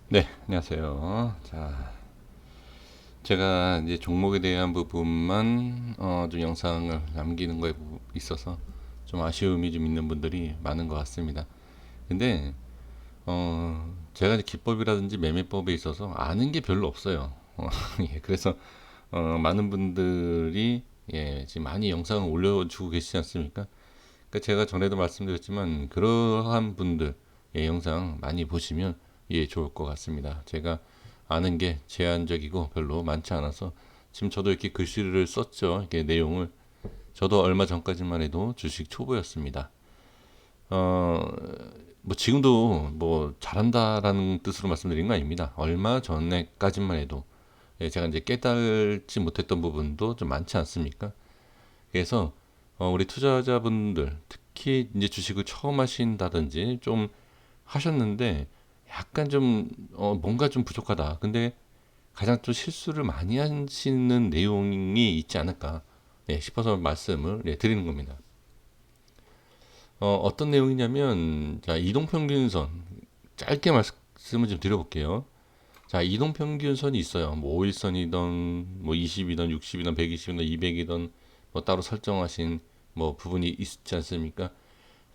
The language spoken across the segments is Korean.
네, 안녕하세요. 자, 제가 이제 종목에 대한 부분만 좀 영상을 남기는 거에 있어서 좀 아쉬움이 좀 있는 분들이 많은 것 같습니다. 근데 제가 이제 기법이라든지 매매법에 있어서 아는 게 별로 없어요. 예, 그래서 많은 분들이 지금 많이 영상을 올려주고 계시지 않습니까? 그러니까 제가 전에도 말씀드렸지만 그러한 분들 영상 많이 보시면 좋을 것 같습니다. 제가 아는 게 제한적이고 별로 많지 않아서 지금 저도 이렇게 글씨를 썼죠. 이렇게 내용을 저도 얼마 전까지만 해도 주식 초보였습니다. 어, 뭐 지금도 뭐 잘한다라는 뜻으로 말씀드린 거 아닙니다. 얼마 전에까지만 해도 제가 이제 깨달지 못했던 부분도 좀 많지 않습니까? 그래서 우리 투자자분들 특히 이제 주식을 처음 하신다든지 좀 하셨는데 약간 좀 뭔가 좀 부족하다. 근데 가장 좀 실수를 많이 하시는 내용이 있지 않을까 싶어서 말씀을 드리는 겁니다. 어떤 내용이냐면 자 이동평균선 짧게 말씀을 좀 드려볼게요. 자 이동평균선이 있어요. 뭐 5일선이든 뭐 20이든 60이든 120이든 200이든 뭐 따로 설정하신 뭐 부분이 있지 않습니까?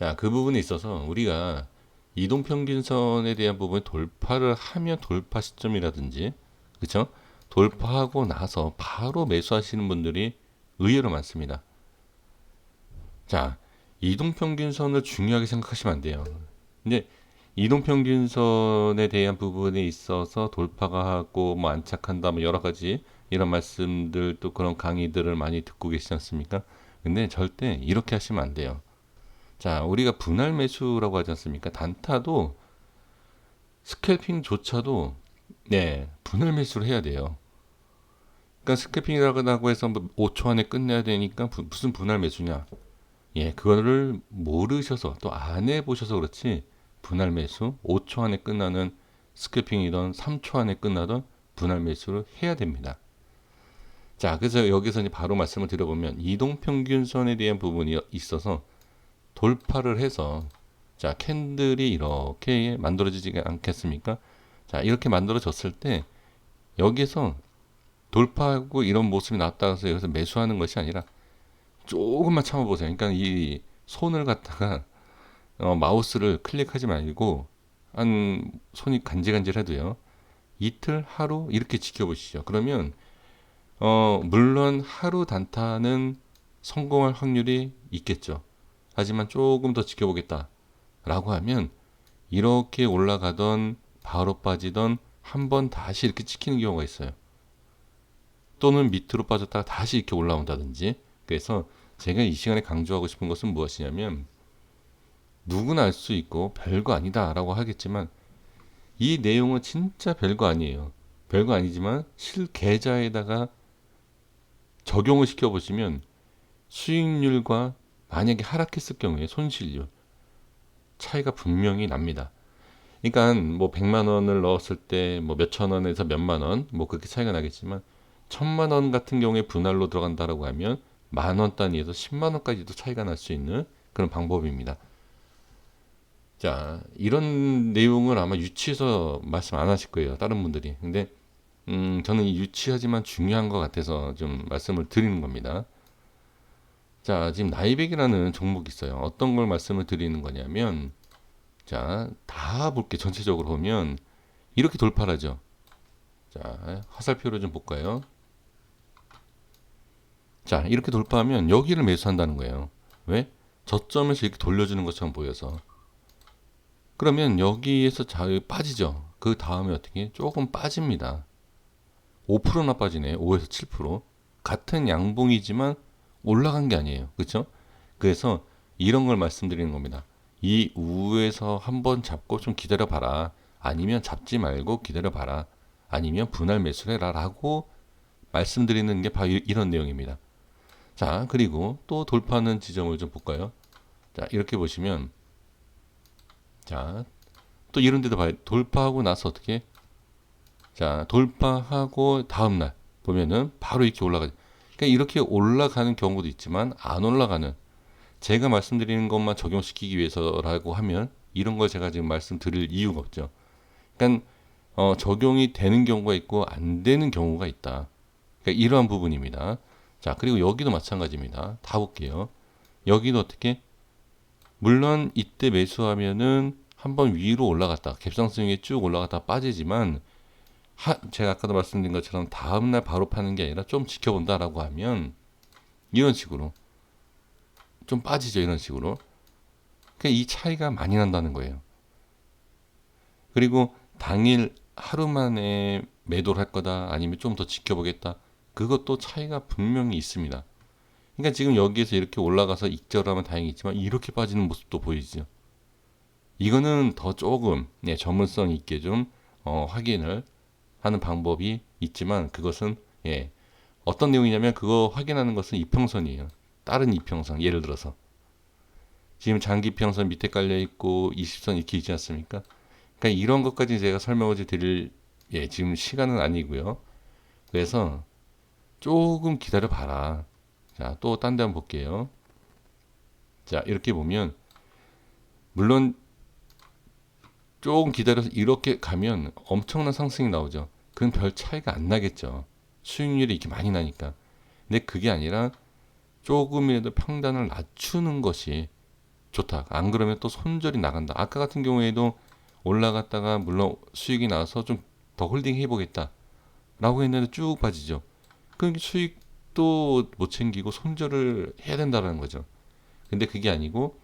자, 그 부분에 있어서 우리가 이동평균선에 대한 부분 돌파를 하면 돌파 시점이라든지, 그쵸? 돌파하고 나서 바로 매수하시는 분들이 의외로 많습니다. 자, 이동평균선을 중요하게 생각하시면 안 돼요. 근데 이동평균선에 대한 부분에 있어서 돌파가 하고 뭐 안착한다 뭐 여러 가지 이런 말씀들 또 그런 강의들을 많이 듣고 계시지 않습니까? 근데 절대 이렇게 하시면 안 돼요. 자, 우리가 분할 매수라고 하지 않습니까? 단타도 스캘핑조차도 분할 매수를 해야 돼요. 그러니까 스캘핑이라고 해서 뭐 5초 안에 끝내야 되니까 무슨 분할 매수냐? 그거를 모르셔서 또 안 해보셔서 그렇지 분할 매수 5초 안에 끝나는 스캘핑이던 3초 안에 끝나던 분할 매수를 해야 됩니다. 자, 그래서 여기서 이제 바로 말씀을 드려보면 이동평균선에 대한 부분이 있어서 돌파를 해서 자 캔들이 이렇게 만들어지지 않겠습니까? 자 이렇게 만들어졌을 때 여기서 돌파하고 이런 모습이 나왔다 해서 여기서 매수하는 것이 아니라 조금만 참아보세요. 그러니까 이 손을 갖다가 마우스를 클릭하지 말고 한 손이 간질간질해도요. 이틀 하루 이렇게 지켜보시죠. 그러면 물론 하루 단타는 성공할 확률이 있겠죠. 하지만 조금 더 지켜보겠다. 라고 하면 이렇게 올라가던 바로 빠지던 한 번 다시 이렇게 찍히는 경우가 있어요. 또는 밑으로 빠졌다가 다시 이렇게 올라온다든지. 그래서 제가 이 시간에 강조하고 싶은 것은 무엇이냐면 누구나 알 수 있고 별거 아니다라고 하겠지만 이 내용은 진짜 별거 아니에요. 별거 아니지만 실계좌에다가 적용을 시켜보시면 수익률과 만약에 하락했을 경우에 손실률 차이가 분명히 납니다. 그러니까 뭐 100만 원을 넣었을 때 뭐 몇천 원에서 몇만 원, 뭐 그렇게 차이가 나겠지만 1000만 원 같은 경우에 분할로 들어간다라고 하면 만원 단위에서 10만 원까지도 차이가 날 수 있는 그런 방법입니다. 자, 이런 내용을 아마 유치해서 말씀 안 하실 거예요. 다른 분들이. 근데 저는 이 유치하지만 중요한 것 같아서 좀 말씀을 드리는 겁니다. 자, 지금 나이백이라는 종목이 있어요. 어떤 걸 말씀을 드리는 거냐면 자, 다 볼게 전체적으로 보면 이렇게 돌파를 하죠. 자, 화살표를 좀 볼까요? 자, 이렇게 돌파하면 여기를 매수한다는 거예요. 왜? 저점에서 이렇게 돌려주는 것처럼 보여서. 그러면 여기에서 자, 빠지죠. 그 다음에 어떻게? 조금 빠집니다. 5%나 빠지네. 5에서 7%. 같은 양봉이지만 올라간 게 아니에요. 그렇죠? 그래서 이런 걸 말씀드리는 겁니다. 이 우에서 한번 잡고 좀 기다려 봐라. 아니면 잡지 말고 기다려 봐라. 아니면 분할 매수를 해라 라고 말씀드리는 게 바로 이런 내용입니다. 자, 그리고 또 돌파하는 지점을 좀 볼까요? 자, 이렇게 보시면, 자, 또 이런 데도 봐요. 돌파하고 나서 어떻게? 자, 돌파하고 다음날 보면은 바로 이렇게 올라가죠. 그러니까 이렇게 올라가는 경우도 있지만 안 올라가는, 제가 말씀드리는 것만 적용시키기 위해서라고 하면 이런 걸 제가 지금 말씀드릴 이유가 없죠. 그러니까 적용이 되는 경우가 있고 안 되는 경우가 있다. 그러니까 이러한 부분입니다. 자, 그리고 여기도 마찬가지입니다. 다 볼게요. 여기도 어떻게? 물론 이때 매수하면은 한번 위로 올라갔다, 갭상승에 쭉 올라갔다 빠지지만 제가 아까도 말씀드린 것처럼 다음날 바로 파는 게 아니라 좀 지켜본다라고 하면 이런 식으로 좀 빠지죠. 이런 식으로. 그러니까 이 차이가 많이 난다는 거예요. 그리고 당일 하루 만에 매도를 할 거다, 아니면 좀 더 지켜보겠다, 그것도 차이가 분명히 있습니다. 그러니까 지금 여기에서 이렇게 올라가서 익절하면 다행이지만 이렇게 빠지는 모습도 보이죠. 이거는 더 조금 전문성 있게 좀 확인을 하는 방법이 있지만, 그것은 어떤 내용이냐면, 그거 확인하는 것은 이평선이에요. 다른 이평선, 예를 들어서 지금 장기 이평선 밑에 깔려 있고 20선 이렇게 있지 않습니까? 그러니까 이런 것까지 제가 설명을 드릴 지금 시간은 아니고요. 그래서 조금 기다려 봐라. 자, 또 딴 데 한번 볼게요. 자, 이렇게 보면 물론 조금 기다려서 이렇게 가면 엄청난 상승이 나오죠. 그건 별 차이가 안 나겠죠. 수익률이 이렇게 많이 나니까. 근데 그게 아니라 조금이라도 평단을 낮추는 것이 좋다. 안 그러면 또 손절이 나간다. 아까 같은 경우에도 올라갔다가 물론 수익이 나서 좀 더 홀딩 해보겠다 라고 했는데 쭉 빠지죠. 그럼 수익도 못 챙기고 손절을 해야 된다는 거죠. 근데 그게 아니고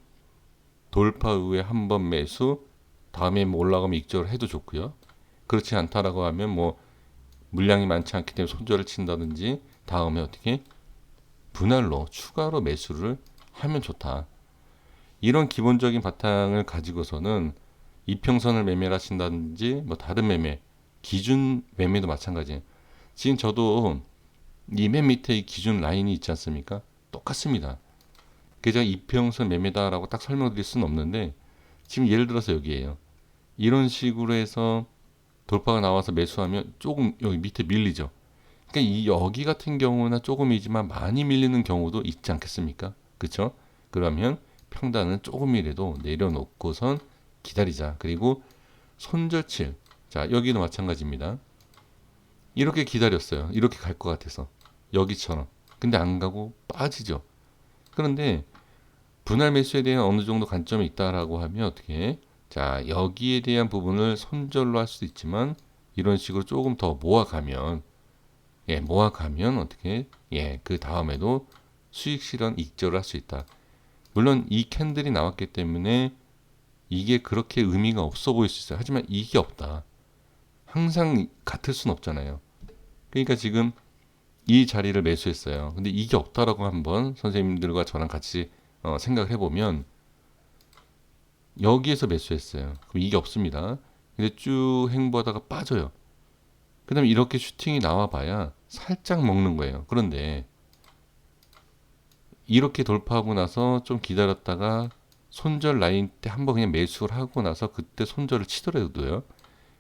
돌파 후에 한 번 매수, 다음에 뭐 올라가면 익절을 해도 좋고요. 그렇지 않다라고 하면 뭐 물량이 많지 않기 때문에 손절을 친다든지, 다음에 어떻게 분할로 추가로 매수를 하면 좋다. 이런 기본적인 바탕을 가지고서는 이평선을 매매를 하신다든지 뭐 다른 매매, 기준 매매도 마찬가지예요. 지금 저도 이 맨 밑에 이 기준 라인이 있지 않습니까? 똑같습니다. 그래서 제가 이평선 매매다라고 딱 설명드릴 수는 없는데, 지금 예를 들어서 여기에요. 이런 식으로 해서 돌파가 나와서 매수하면 조금 여기 밑에 밀리죠. 그러니까 이 여기 같은 경우나 조금이지만 많이 밀리는 경우도 있지 않겠습니까? 그렇죠? 그러면 평단은 조금이라도 내려놓고선 기다리자. 그리고 손절칠. 자, 여기도 마찬가지입니다. 이렇게 기다렸어요. 이렇게 갈 것 같아서. 여기처럼. 근데 안 가고 빠지죠. 그런데 분할 매수에 대한 어느 정도 관점이 있다라고 하면 어떻게? 자, 여기에 대한 부분을 손절로 할 수도 있지만 이런 식으로 조금 더 모아가면, 모아가면 어떻게? 그 다음에도 수익 실현 익절을 할 수 있다. 물론 이 캔들이 나왔기 때문에 이게 그렇게 의미가 없어 보일 수 있어요. 하지만 이게 없다. 항상 같을 순 없잖아요. 그러니까 지금 이 자리를 매수했어요. 근데 이게 없다라고 한번 선생님들과 저랑 같이 생각을 해보면, 여기에서 매수했어요. 그럼 이게 없습니다. 근데 쭉 행보하다가 빠져요. 그 다음에 이렇게 슈팅이 나와봐야 살짝 먹는 거예요. 그런데 이렇게 돌파하고 나서 좀 기다렸다가 손절 라인 때 한번 그냥 매수를 하고 나서 그때 손절을 치더라도요.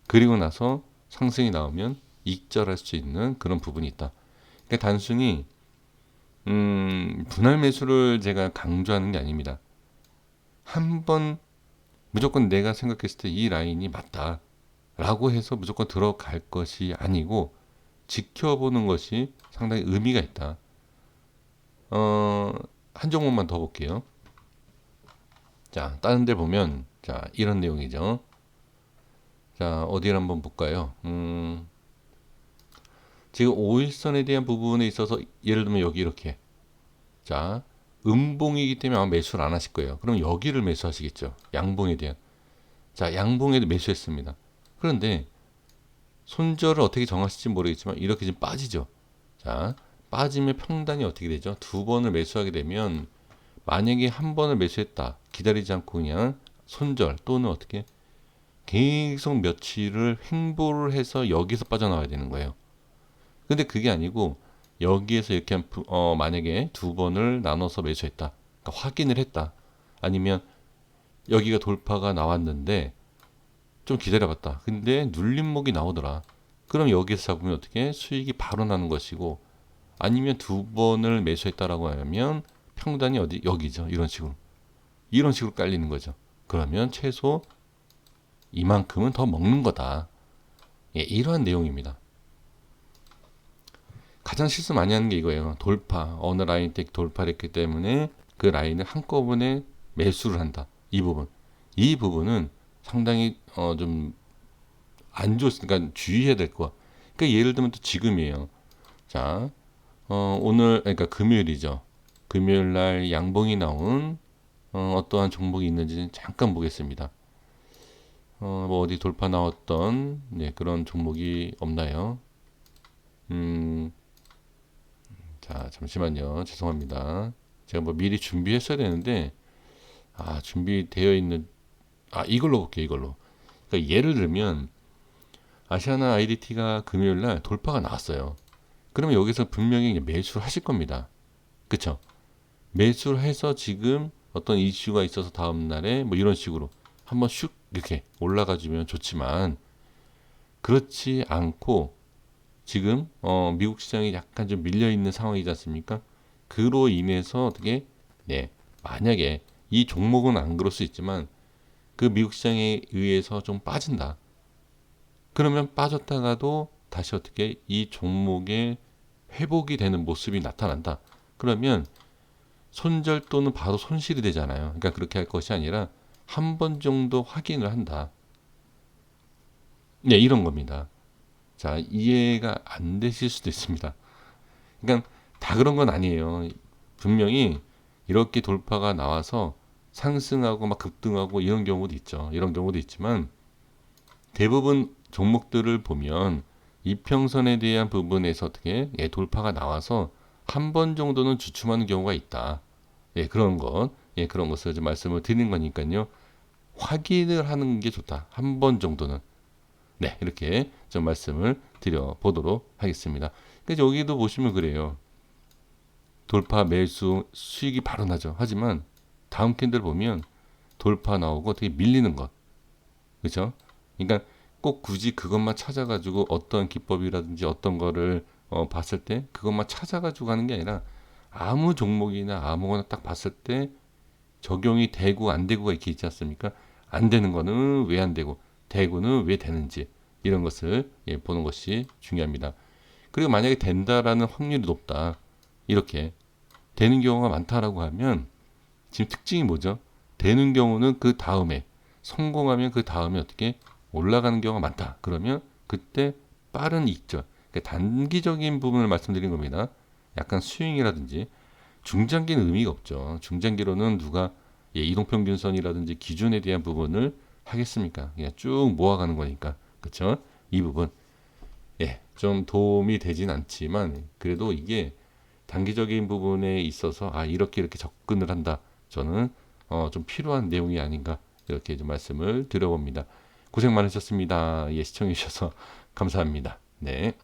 그리고 나서 상승이 나오면 익절할 수 있는 그런 부분이 있다. 그러니까 단순히 분할 매수를 제가 강조하는 게 아닙니다. 한번 무조건 내가 생각했을 때 이 라인이 맞다 라고 해서 무조건 들어갈 것이 아니고, 지켜보는 것이 상당히 의미가 있다. 한 종목만 더 볼게요. 자, 다른 데 보면, 자, 이런 내용이죠. 자, 어디를 한번 볼까요? 지금 5일선에 대한 부분에 있어서 예를 들면 여기 이렇게, 자, 음봉이기 때문에 아마 매수를 안 하실 거예요. 그럼 여기를 매수하시겠죠. 양봉에 대한. 자, 양봉에도 매수했습니다. 그런데 손절을 어떻게 정하실지 모르겠지만 이렇게 좀 빠지죠. 자, 빠지면 평단이 어떻게 되죠? 두 번을 매수하게 되면, 만약에 한 번을 매수했다, 기다리지 않고 그냥 손절 또는 어떻게 계속 며칠을 횡보를 해서 여기서 빠져나와야 되는 거예요. 근데 그게 아니고 여기에서 이렇게 만약에 두 번을 나눠서 매수했다, 그러니까 확인을 했다, 아니면 여기가 돌파가 나왔는데 좀 기다려봤다, 근데 눌림목이 나오더라, 그럼 여기서 잡으면 어떻게 수익이 바로 나는 것이고, 아니면 두 번을 매수했다라고 하면 평단이 어디? 여기죠. 이런 식으로 깔리는 거죠. 그러면 최소 이만큼은 더 먹는 거다. 예, 이러한 내용입니다. 가장 실수 많이 하는 게 이거예요. 돌파. 어느 라인 때 돌파를 했기 때문에 그 라인을 한꺼번에 매수를 한다. 이 부분. 이 부분은 상당히 좀 안 좋으니까 주의해야 될 거. 그러니까 예를 들면 또 지금이에요. 자, 오늘 그러니까 금요일이죠. 금요일 날 양봉이 나온 어떠한 종목이 있는지 잠깐 보겠습니다. 뭐 어디 돌파 나왔던 네, 그런 종목이 없나요? 자, 잠시만요. 죄송합니다. 제가 뭐 미리 준비했어야 되는데, 준비되어 있는, 이걸로 볼게요, 이걸로. 그러니까 예를 들면, 아시아나 IDT가 금요일 날 돌파가 나왔어요. 그러면 여기서 분명히 이제 매수를 하실 겁니다. 그쵸? 매수를 해서 지금 어떤 이슈가 있어서 다음날에 뭐 이런 식으로 한번 슉 이렇게 올라가주면 좋지만, 그렇지 않고, 지금 미국 시장이 약간 좀 밀려 있는 상황이지 않습니까? 그로 인해서 어떻게 네 만약에 이 종목은 안 그럴 수 있지만 그 미국 시장에 의해서 좀 빠진다. 그러면 빠졌다가도 다시 어떻게 이 종목의 회복이 되는 모습이 나타난다. 그러면 손절 또는 바로 손실이 되잖아요. 그러니까 그렇게 할 것이 아니라 한 번 정도 확인을 한다. 네, 이런 겁니다. 자, 이해가 안 되실 수도 있습니다. 그러니까 다 그런 건 아니에요. 분명히 이렇게 돌파가 나와서 상승하고 막 급등하고 이런 경우도 있죠. 이런 경우도 있지만 대부분 종목들을 보면 이평선에 대한 부분에서 어떻게 돌파가 나와서 한 번 정도는 주춤하는 경우가 있다. 예, 그런 것, 예, 그런 것을 좀 말씀을 드리는 거니까요. 확인을 하는 게 좋다. 한 번 정도는. 네, 이렇게 좀 말씀을 드려 보도록 하겠습니다. 그래서 여기도 보시면 그래요. 돌파 매수 수익이 바로 나죠. 하지만 다음 캔들 보면 돌파 나오고 어떻게 밀리는 것. 그렇죠? 그러니까 꼭 굳이 그것만 찾아가지고 어떤 기법이라든지 어떤 거를 봤을 때 그것만 찾아가지고 가는 게 아니라 아무 종목이나 아무거나 딱 봤을 때 적용이 되고 안 되고가 이렇게 있지 않습니까? 안 되는 거는 왜 안 되고 되고는 왜 되는지 이런 것을 보는 것이 중요합니다. 그리고 만약에 된다라는 확률이 높다. 이렇게 되는 경우가 많다라고 하면 지금 특징이 뭐죠? 되는 경우는 그 다음에 성공하면 그 다음에 어떻게 올라가는 경우가 많다. 그러면 그때 빠른 익절, 그러니까 단기적인 부분을 말씀드린 겁니다. 약간 스윙이라든지 중장기는 의미가 없죠. 중장기로는 누가 이동평균선이라든지 기준에 대한 부분을 하겠습니까? 그냥 쭉 모아가는 거니까. 그렇죠? 이 부분 좀 도움이 되진 않지만 그래도 이게 단기적인 부분에 있어서 이렇게 이렇게 접근을 한다. 저는 좀 필요한 내용이 아닌가 이렇게 좀 말씀을 드려봅니다. 고생 많으셨습니다. 예, 시청해 주셔서 감사합니다. 네.